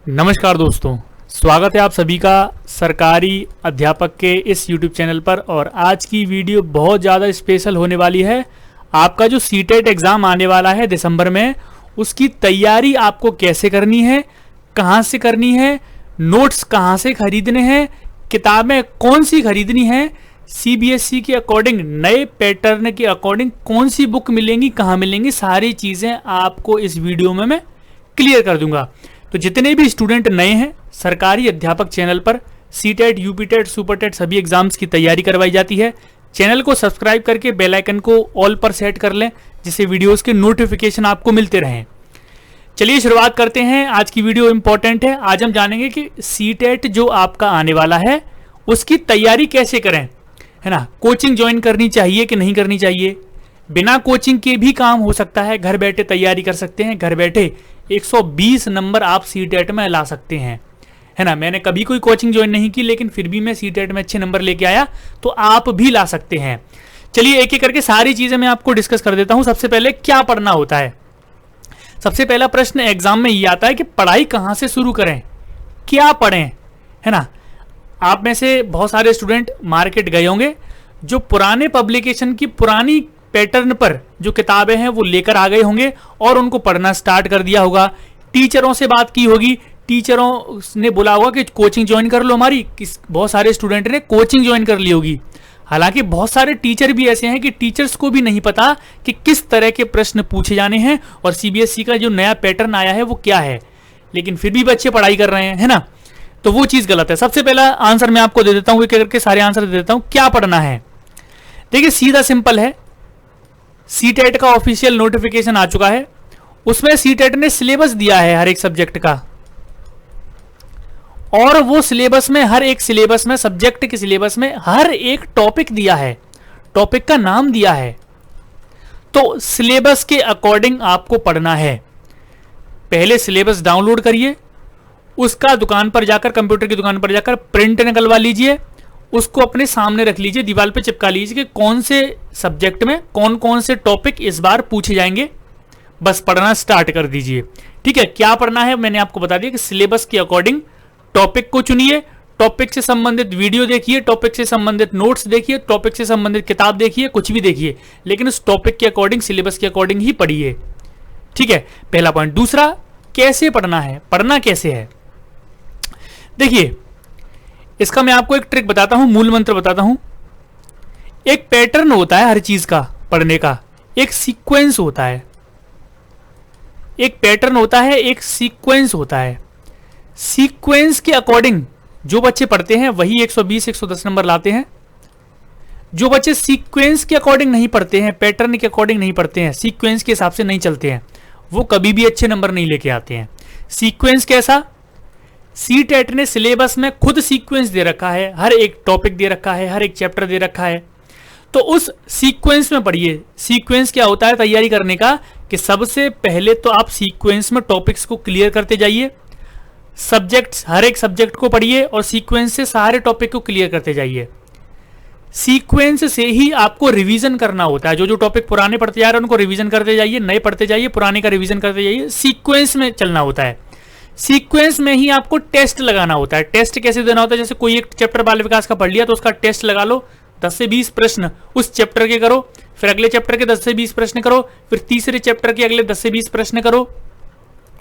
नमस्कार दोस्तों, स्वागत है आप सभी का सरकारी अध्यापक के इस YouTube चैनल पर। और आज की वीडियो बहुत ज़्यादा स्पेशल होने वाली है। आपका जो सीटेट एग्ज़ाम आने वाला है दिसंबर में, उसकी तैयारी आपको कैसे करनी है, कहाँ से करनी है, नोट्स कहाँ से खरीदने हैं, किताबें कौन सी खरीदनी है, CBSE के अकॉर्डिंग नए पैटर्न के अकॉर्डिंग कौन सी बुक मिलेंगी, कहाँ मिलेंगी, सारी चीज़ें आपको इस वीडियो में मैं क्लियर कर दूंगा। तो जितने भी स्टूडेंट नए हैं, सरकारी अध्यापक चैनल पर सीटेट, यूपीटेट, सुपरटेट सभी एग्जाम्स की तैयारी करवाई जाती है। चैनल को सब्सक्राइब करके बेल आइकन को ऑल पर सेट कर लें, जिससे वीडियोस के नोटिफिकेशन आपको मिलते रहें। चलिए शुरुआत करते हैं। आज की वीडियो इंपॉर्टेंट है। आज हम जानेंगे कि सीटेट जो आपका आने वाला है उसकी तैयारी कैसे करें, है ना। कोचिंग ज्वाइन करनी चाहिए कि नहीं करनी चाहिए, बिना कोचिंग के भी काम हो सकता है, घर बैठे तैयारी कर सकते हैं, घर बैठे 120 नंबर आप सीटेट में ला सकते हैं, है ना। मैंने कभी कोई कोचिंग ज्वाइन नहीं की, लेकिन फिर भी मैं सीटेट में अच्छे नंबर लेके आया, तो आप भी ला सकते हैं। चलिए एक एक करके सारी चीजें मैं आपको डिस्कस कर देता हूं। सबसे पहले क्या पढ़ना होता है। सबसे पहला प्रश्न एग्जाम में ये आता है कि पढ़ाई कहां से शुरू करें, क्या पढ़ें, है ना। आप में से बहुत सारे स्टूडेंट मार्केट गए होंगे, जो पुराने पब्लिकेशन की पुरानी पैटर्न पर जो किताबें हैं वो लेकर आ गए होंगे और उनको पढ़ना स्टार्ट कर दिया होगा। टीचरों से बात की होगी, टीचरों ने बोला होगा कि कोचिंग ज्वाइन कर लो हमारी। बहुत सारे स्टूडेंट ने कोचिंग ज्वाइन कर ली होगी। हालांकि बहुत सारे टीचर भी ऐसे हैं कि टीचर्स को भी नहीं पता कि किस तरह के प्रश्न पूछे जाने हैं और CBSE का जो नया पैटर्न आया है वो क्या है, लेकिन फिर भी बच्चे पढ़ाई कर रहे हैं, है ना। तो वो चीज गलत है। सबसे पहला आंसर मैं आपको दे देता हूं, एक एक करके सारे आंसर दे देता हूं। क्या पढ़ना है, देखिए सीधा सिंपल है। सीटेट का ऑफिशियल नोटिफिकेशन आ चुका है, उसमें सीटेट ने सिलेबस दिया है हर एक सब्जेक्ट का, और वो सिलेबस में हर एक सिलेबस में सब्जेक्ट के सिलेबस में हर एक टॉपिक दिया है, टॉपिक का नाम दिया है। तो सिलेबस के अकॉर्डिंग आपको पढ़ना है। पहले सिलेबस डाउनलोड करिए, उसका दुकान पर जाकर, कंप्यूटर की दुकान पर जाकर प्रिंट निकलवा लीजिए, उसको अपने सामने रख लीजिए, दीवार पे चिपका लीजिए कि कौन से सब्जेक्ट में कौन कौन से टॉपिक इस बार पूछे जाएंगे। बस पढ़ना स्टार्ट कर दीजिए। ठीक है, क्या पढ़ना है मैंने आपको बता दिया कि सिलेबस के अकॉर्डिंग टॉपिक को चुनिए, टॉपिक से संबंधित वीडियो देखिए, टॉपिक से संबंधित नोट्स देखिए, टॉपिक से संबंधित किताब देखिए, कुछ भी देखिए, लेकिन उस टॉपिक के अकॉर्डिंग, सिलेबस के अकॉर्डिंग ही पढ़िए। ठीक है, पहला पॉइंट। दूसरा, कैसे पढ़ना है, पढ़ना कैसे है। देखिए इसका मैं आपको एक ट्रिक बताता हूं, मूल मंत्र बताता हूं। एक पैटर्न होता है हर चीज का पढ़ने का, एक सीक्वेंस होता है, एक पैटर्न होता है, एक सीक्वेंस होता है। सीक्वेंस के अकॉर्डिंग जो बच्चे पढ़ते हैं वही 120 110 नंबर लाते हैं। जो बच्चे सीक्वेंस के अकॉर्डिंग नहीं पढ़ते हैं, पैटर्न के अकॉर्डिंग नहीं पढ़ते हैं, सीक्वेंस के हिसाब से नहीं चलते हैं, वो कभी भी अच्छे नंबर नहीं लेके आते हैं। सीक्वेंस कैसा, सीटेट ने सिलेबस में खुद सीक्वेंस दे रखा है, हर एक टॉपिक दे रखा है, हर एक चैप्टर दे रखा है, तो उस सीक्वेंस में पढ़िए। सीक्वेंस क्या होता है तैयारी करने का, कि सबसे पहले तो आप सीक्वेंस में टॉपिक्स को क्लियर करते जाइए, सब्जेक्ट्स, हर एक सब्जेक्ट को पढ़िए और सीक्वेंस से सारे टॉपिक को क्लियर करते जाइए। सीक्वेंस से ही आपको रिवीजन करना होता है। जो जो टॉपिक पुराने पढ़ते जा रहे हैं उनको रिवीजन करते जाइए, नए पढ़ते जाइए, पुराने का रिवीजन करते जाइए। सीक्वेंस में चलना होता है। सीक्वेंस में ही आपको टेस्ट लगाना होता है। टेस्ट कैसे देना होता है, जैसे कोई एक चैप्टर बाल विकास का पढ़ लिया तो उसका टेस्ट लगा लो, 10 से 20 प्रश्न उस चैप्टर के करो, फिर अगले चैप्टर के 10 से 20 प्रश्न करो, फिर तीसरे चैप्टर के अगले 10 से 20 प्रश्न करो।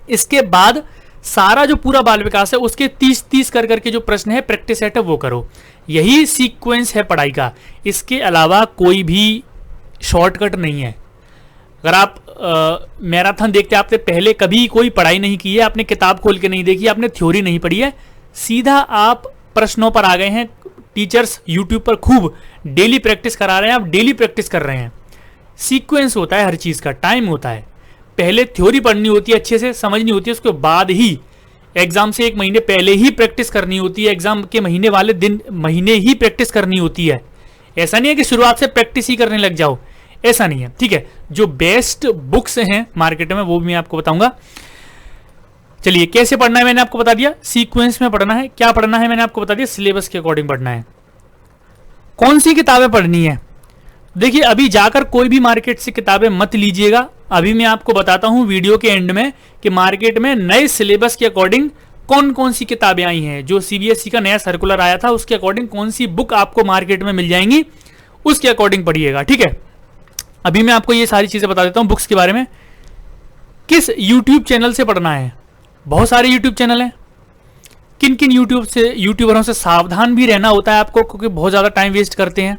इसके बाद सारा जो पूरा बाल विकास है उसके 30-30 कर करके जो प्रश्न है, प्रैक्टिस सेट है, वो करो। यही सीक्वेंस है पढ़ाई का। इसके अलावा कोई भी शॉर्टकट नहीं है। अगर आप मैराथन देखते, आपने पहले कभी कोई पढ़ाई नहीं की है, आपने किताब खोल के नहीं देखी, आपने थ्योरी नहीं पढ़ी है, सीधा आप प्रश्नों पर आ गए हैं। टीचर्स यूट्यूब पर खूब डेली प्रैक्टिस करा रहे हैं, आप डेली प्रैक्टिस कर रहे हैं। सीक्वेंस होता है हर चीज़ का, टाइम होता है। पहले थ्योरी पढ़नी होती है, अच्छे से समझनी होती है, उसके बाद ही एग्जाम से 1 महीने पहले ही प्रैक्टिस करनी होती है, एग्जाम के महीने वाले दिन महीने ही प्रैक्टिस करनी होती है। ऐसा नहीं है कि शुरुआत से प्रैक्टिस ही करने लग जाओ, ऐसा नहीं है। ठीक है, जो बेस्ट बुक्स हैं मार्केट में वो भी मैं आपको बताऊंगा। चलिए कैसे पढ़ना है मैंने आपको बता दिया, सीक्वेंस में पढ़ना है। क्या पढ़ना है मैंने आपको बता दिया, सिलेबस के अकॉर्डिंग पढ़ना है। कौन सी किताबें पढ़नी है, देखिए अभी जाकर कोई भी मार्केट से किताबें मत लीजिएगा। अभी मैं आपको बताता हूं वीडियो के एंड में कि मार्केट में नए सिलेबस के अकॉर्डिंग कौन कौन सी किताबें आई हैं, जो सीबीएसई का नया सर्कुलर आया था उसके अकॉर्डिंग कौन सी बुक आपको मार्केट में मिल जाएंगी, उसके अकॉर्डिंग पढ़िएगा। ठीक है, अभी मैं आपको ये सारी चीजें बता देता हूं बुक्स के बारे में। किस यूट्यूब चैनल से पढ़ना है, बहुत सारे यूट्यूब चैनल हैं। किन किन यूट्यूबरों से सावधान भी रहना होता है आपको, क्योंकि बहुत ज्यादा टाइम वेस्ट करते हैं।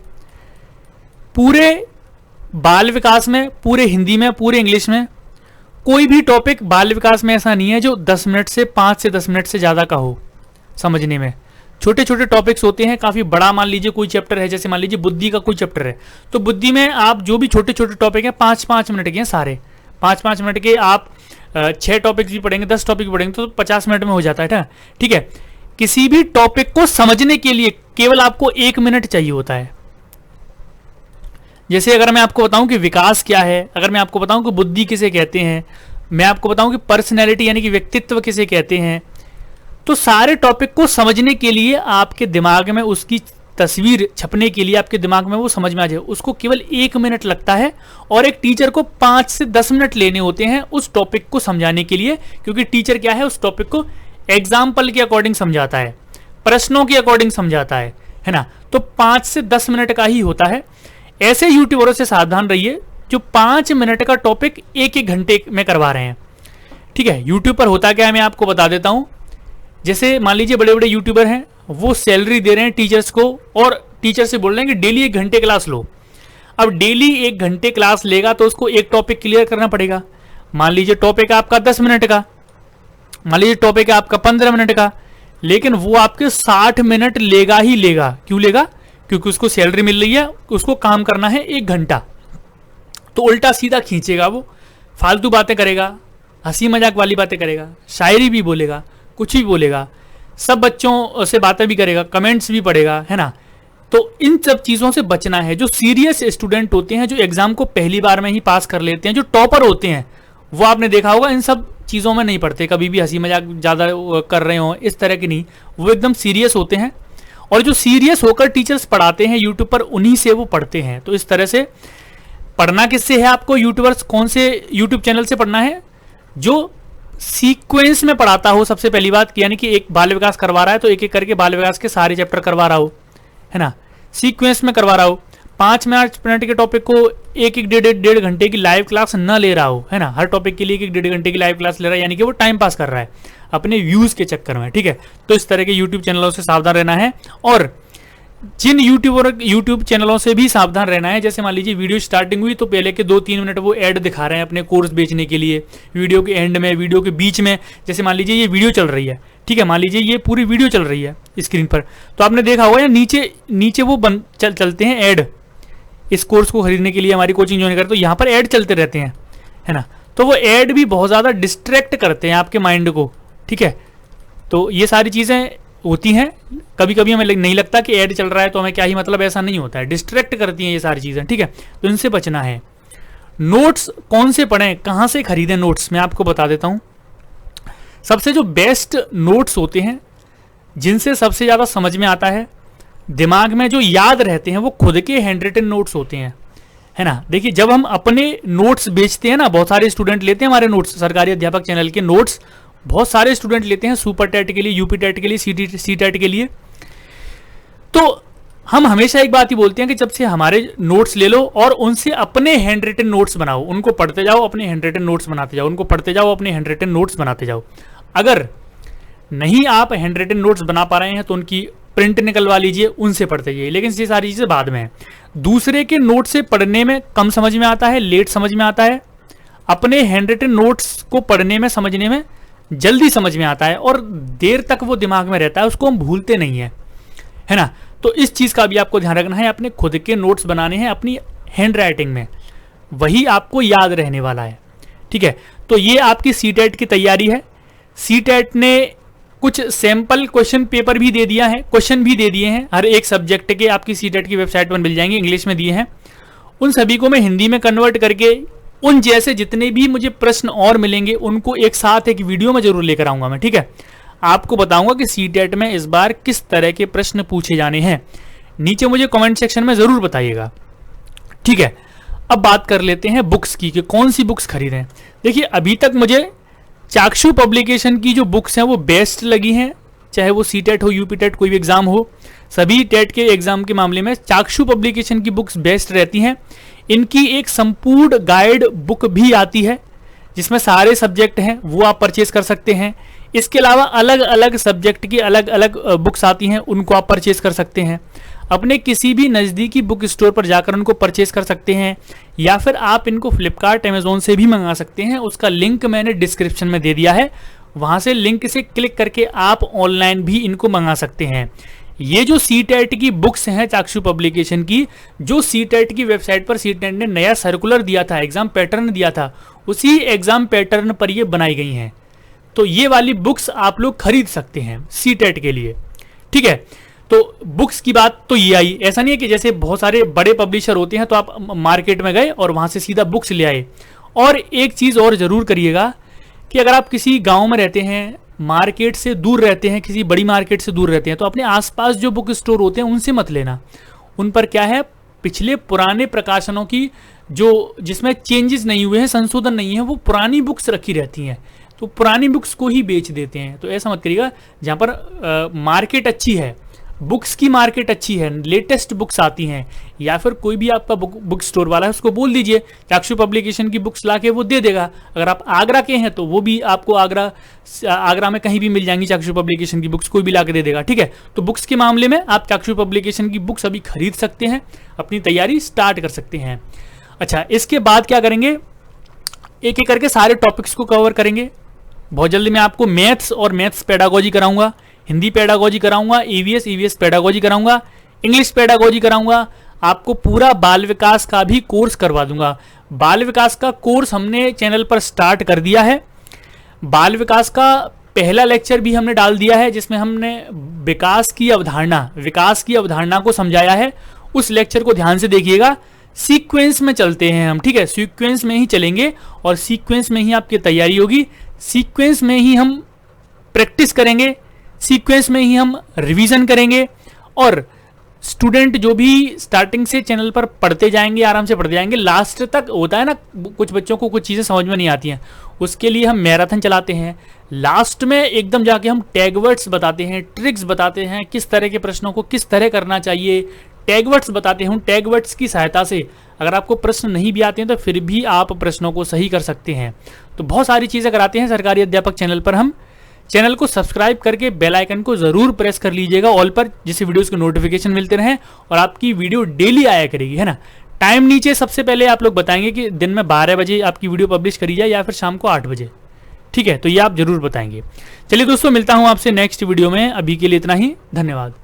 पूरे बाल विकास में, पूरे हिंदी में, पूरे इंग्लिश में कोई भी टॉपिक बाल विकास में ऐसा नहीं है जो 10 मिनट से 5 से 10 मिनट से ज्यादा का हो समझने में। छोटे छोटे टॉपिक्स होते हैं, काफी बड़ा मान लीजिए कोई चैप्टर है, जैसे मान लीजिए बुद्धि का कोई चैप्टर है, तो बुद्धि में आप जो भी छोटे छोटे टॉपिक हैं 5-5 मिनट के हैं सारे, 5-5 मिनट के आप 6 टॉपिक्स भी पढ़ेंगे, 10 टॉपिक पढ़ेंगे तो 50 मिनट में हो जाता है। ठीक है, किसी भी टॉपिक को समझने के लिए केवल आपको 1 मिनट चाहिए होता है। जैसे अगर मैं आपको बताऊं कि विकास क्या है, अगर मैं आपको बताऊं कि बुद्धि किसे कहते हैं, मैं आपको बताऊं कि पर्सनैलिटी यानी कि व्यक्तित्व किसे कहते हैं, तो सारे टॉपिक को समझने के लिए आपके दिमाग में उसकी तस्वीर छपने के लिए आपके दिमाग में वो समझ में आ जाए, उसको केवल 1 मिनट लगता है। और एक टीचर को 5 से 10 मिनट लेने होते हैं उस टॉपिक को समझाने के लिए, क्योंकि टीचर क्या है, उस टॉपिक को एग्जाम्पल के अकॉर्डिंग समझाता है, प्रश्नों के अकॉर्डिंग समझाता है ना। तो 5 से 10 मिनट का ही होता है। ऐसे यूट्यूबरों से सावधान रहिए जो 5 मिनट का टॉपिक 1-1 घंटे में करवा रहे हैं। ठीक है, यूट्यूब पर होता क्या है मैं आपको बता देता हूं। जैसे मान लीजिए बड़े बड़े यूट्यूबर हैं, वो सैलरी दे रहे हैं टीचर्स को और टीचर से बोल रहे हैं कि डेली 1 घंटे क्लास लो। अब डेली 1 घंटे क्लास लेगा तो उसको एक टॉपिक क्लियर करना पड़ेगा। मान लीजिए टॉपिक आपका 10 मिनट का, मान लीजिए टॉपिक है आपका 15 मिनट का, लेकिन वो आपके 60 मिनट लेगा ही लेगा। क्यों लेगा? क्योंकि उसको सैलरी मिल रही है, उसको काम करना है 1 घंटा। तो उल्टा सीधा खींचेगा, वो फालतू बातें करेगा, हंसी मजाक वाली बातें करेगा, शायरी भी बोलेगा, कुछ भी बोलेगा, सब बच्चों से बातें भी करेगा, कमेंट्स भी पढ़ेगा, है ना। तो इन सब चीज़ों से बचना है। जो सीरियस स्टूडेंट होते हैं, जो एग्जाम को पहली बार में ही पास कर लेते हैं, जो टॉपर होते हैं, वो आपने देखा होगा इन सब चीज़ों में नहीं पढ़ते, कभी भी हंसी मजाक ज़्यादा कर रहे हो इस तरह की नहीं, वो एकदम सीरियस होते हैं। और जो सीरियस होकर टीचर्स पढ़ाते हैं यूट्यूब पर, उन्हीं से वो पढ़ते हैं। तो इस तरह से पढ़ना किससे है आपको, यूट्यूबर्स कौन से यूट्यूब चैनल से पढ़ना है? जो सीक्वेंस में पढ़ाता हो सबसे पहली बात, यानी कि एक बाल विकास करवा रहा है तो एक एक करके बाल विकास के सारे चैप्टर करवा रहा हो, है ना, सीक्वेंस में करवा रहा हो। 5 मिनट के टॉपिक को 1-1 घंटे की लाइव क्लास न ले रहा हो, है ना, हर टॉपिक के लिए 1-1 घंटे की लाइव क्लास ले रहा है, यानी कि वो टाइम पास कर रहा है अपने व्यूज के चक्कर में। ठीक है, तो इस तरह के यूट्यूब चैनलों से सावधान रहना है। और जिन यूट्यूब चैनलों से भी सावधान रहना है, जैसे मान लीजिए वीडियो स्टार्टिंग हुई तो पहले के 2-3 मिनट वो ऐड दिखा रहे हैं अपने कोर्स बेचने के लिए, वीडियो के एंड में, वीडियो के बीच में, जैसे मान लीजिए ये वीडियो चल रही है, ठीक है, मान लीजिए ये पूरी वीडियो चल रही है स्क्रीन पर, तो आपने देखा होगा या नीचे वो चलते हैं ऐड, इस कोर्स को खरीदने के लिए, हमारी कोचिंग ज्वाइन करें तो यहाँ पर ऐड चलते रहते हैं, है ना। तो वो ऐड भी बहुत ज़्यादा डिस्ट्रैक्ट करते हैं आपके माइंड को। ठीक है, तो ये सारी चीज़ें होती हैं। कभी कभी हमें नहीं लगता कि ऐड चल रहा है तो हमें क्या ही मतलब, ऐसा नहीं होता है, डिस्ट्रैक्ट करती हैं ये सारी चीज़ें। ठीक है, तो इनसे बचना है। नोट्स कौन से पढ़ें, कहाँ से खरीदें नोट्स, मैं आपको बता देता हूँ। सबसे जो बेस्ट नोट्स होते हैं, जिनसे सबसे ज़्यादा समझ में आता है, दिमाग में जो याद रहते हैं, वो खुद के हैंड रिटन नोट्स होते हैं, है ना। देखिए, जब हम अपने नोट्स बेचते हैं ना, बहुत सारे स्टूडेंट लेते हैं हमारे नोट्स, सरकारी अध्यापक चैनल के नोट्स बहुत सारे स्टूडेंट लेते हैं, सुपर टेट के लिए, यूपी टेट के लिए, सी टेट के लिए। तो हम हमेशा एक बात ही बोलते हैं कि जब से हमारे नोट्स ले लो और उनसे अपने हैंड रिटन नोट्स बनाओ, उनको पढ़ते जाओ, अपने हैंड रिटन नोट्स बनाते जाओ, उनको पढ़ते जाओ, अपने हैंड रिटन नोट्स बनाते जाओ। अगर नहीं आप हैंड रिटन नोट्स बना पा रहे हैं तो उनकी प्रिंट निकलवा लीजिए, उनसे पढ़ते जाइए, लेकिन ये सारी चीज़ें बाद में है। दूसरे के नोट से पढ़ने में कम समझ में आता है, लेट समझ में आता है। अपने हैंड रिटन नोट्स को पढ़ने में, समझने में जल्दी समझ में आता है और देर तक वो दिमाग में रहता है, उसको हम भूलते नहीं है ना। तो इस चीज़ का भी आपको ध्यान रखना है, अपने खुद के नोट्स बनाने हैं अपनी हैंड राइटिंग में, वही आपको याद रहने वाला है। ठीक है, तो ये आपकी सी टेट की तैयारी है। सी टेट ने कुछ सैंपल क्वेश्चन पेपर भी दे दिया है, क्वेश्चन भी दे दिए हैं, हर एक सब्जेक्ट के आपकी सी टेट की वेबसाइट पर मिल जाएंगे, इंग्लिश में दिए हैं। उन सभी को मैं हिंदी में कन्वर्ट करके उन जैसे जितने भी मुझे प्रश्न और मिलेंगे उनको एक साथ एक वीडियो में जरूर लेकर आऊंगा मैं। ठीक है, आपको बताऊंगा कि सी टेट में इस बार किस तरह के प्रश्न पूछे जाने हैं। नीचे मुझे कमेंट सेक्शन में जरूर बताइएगा। ठीक है, अब बात कर लेते हैं बुक्स की कि कौन सी बुक्स खरीदें। देखिए, अभी तक मुझे चाक्षु पब्लिकेशन की जो बुक्स हैं वो बेस्ट लगी हैं, चाहे वो सीटेट हो, यूपीटेट, कोई भी एग्जाम हो, सभी टेट के एग्जाम के मामले में चाक्षु पब्लिकेशन की बुक्स बेस्ट रहती हैं। इनकी एक संपूर्ण गाइड बुक भी आती है जिसमें सारे सब्जेक्ट हैं, वो आप परचेज कर सकते हैं। इसके अलावा अलग अलग सब्जेक्ट की अलग अलग बुक्स आती हैं, उनको आप परचेज कर सकते हैं। अपने किसी भी नज़दीकी बुक स्टोर पर जाकर उनको परचेज कर सकते हैं, या फिर आप इनको फ्लिपकार्ट, अमेजोन से भी मंगा सकते हैं। उसका लिंक मैंने डिस्क्रिप्शन में दे दिया है, वहाँ से लिंक से क्लिक करके आप ऑनलाइन भी इनको मंगा सकते हैं। ये जो सीटेट की बुक्स हैं चाक्षु पब्लिकेशन की, जो सीटेट की वेबसाइट पर सीटेट ने नया सर्कुलर दिया था, एग्जाम पैटर्न दिया था, उसी एग्जाम पैटर्न पर ये बनाई गई हैं। तो ये वाली बुक्स आप लोग खरीद सकते हैं सीटेट के लिए, ठीक है। तो बुक्स की बात तो ये आई। ऐसा नहीं है कि जैसे बहुत सारे बड़े पब्लिशर होते हैं तो आप मार्केट में गए और वहां से सीधा बुक्स ले आए। और एक चीज़ और ज़रूर करिएगा कि अगर आप किसी गांव में रहते हैं, मार्केट से दूर रहते हैं, किसी बड़ी मार्केट से दूर रहते हैं, तो अपने आसपास जो बुक स्टोर होते हैं उनसे मत लेना। उन पर क्या है, पिछले पुराने प्रकाशनों की जो जिसमें चेंजेस नहीं हुए हैं, संशोधन नहीं है, वो पुरानी बुक्स रखी रहती हैं, तो पुरानी बुक्स को ही बेच देते हैं। तो ऐसा मत करिएगा। जहाँ पर मार्केट अच्छी है, बुक्स की मार्केट अच्छी है, लेटेस्ट बुक्स आती हैं, या फिर कोई भी आपका बुक स्टोर वाला है उसको बोल दीजिए चाक्षु पब्लिकेशन की बुक्स लाके वो दे देगा। अगर आप आगरा के हैं तो वो भी आपको आगरा में कहीं भी मिल जाएंगी चाक्षु पब्लिकेशन की बुक्स, कोई भी लाके दे देगा, ठीक है। तो बुक्स के मामले में आप चाक्षु पब्लिकेशन की बुक्स अभी खरीद सकते हैं, अपनी तैयारी स्टार्ट कर सकते हैं। अच्छा, इसके बाद क्या करेंगे, एक एक करके सारे टॉपिक्स को कवर करेंगे। बहुत जल्दी मैं आपको मैथ्स और मैथ्स पेडागोजी कराऊंगा, हिंदी पेडागोजी कराऊंगा, ईवीएस पेडागोजी कराऊंगा, इंग्लिश पेडागोजी कराऊंगा। आपको पूरा बाल विकास का भी कोर्स करवा दूंगा। बाल विकास का कोर्स हमने चैनल पर स्टार्ट कर दिया है। बाल विकास का पहला लेक्चर भी हमने डाल दिया है, जिसमें हमने विकास की अवधारणा को समझाया है। उस लेक्चर को ध्यान से देखिएगा। सीक्वेंस में चलते हैं हम, ठीक है, सीक्वेंस में ही चलेंगे और सीक्वेंस में ही आपकी तैयारी होगी, सीक्वेंस में ही हम प्रैक्टिस करेंगे, सीक्वेंस में ही हम रिवीजन करेंगे। और स्टूडेंट जो भी स्टार्टिंग से चैनल पर पढ़ते जाएंगे, आराम से पढ़ते जाएंगे, लास्ट तक होता है ना, कुछ बच्चों को कुछ चीज़ें समझ में नहीं आती हैं, उसके लिए हम मैराथन चलाते हैं। लास्ट में एकदम जाके हम टैगवर्ड्स बताते हैं, ट्रिक्स बताते हैं, किस तरह के प्रश्नों को किस तरह करना चाहिए, टैगवर्ड्स बताते हैं। उन टैगवर्ड्स की सहायता से अगर आपको प्रश्न नहीं भी आते हैं तो फिर भी आप प्रश्नों को सही कर सकते हैं। तो बहुत सारी चीज़ें कराते हैं सरकारी अध्यापक चैनल पर हम। चैनल को सब्सक्राइब करके बेल आइकन को जरूर प्रेस कर लीजिएगा ऑल पर, जिससे वीडियोस के नोटिफिकेशन मिलते रहें और आपकी वीडियो डेली आया करेगी, है ना। टाइम नीचे सबसे पहले आप लोग बताएंगे कि दिन में 12 बजे आपकी वीडियो पब्लिश करी जाए या फिर शाम को 8 बजे, ठीक है। तो ये आप जरूर बताएंगे। चलिए दोस्तों, मिलता हूँ आपसे नेक्स्ट वीडियो में। अभी के लिए इतना ही, धन्यवाद।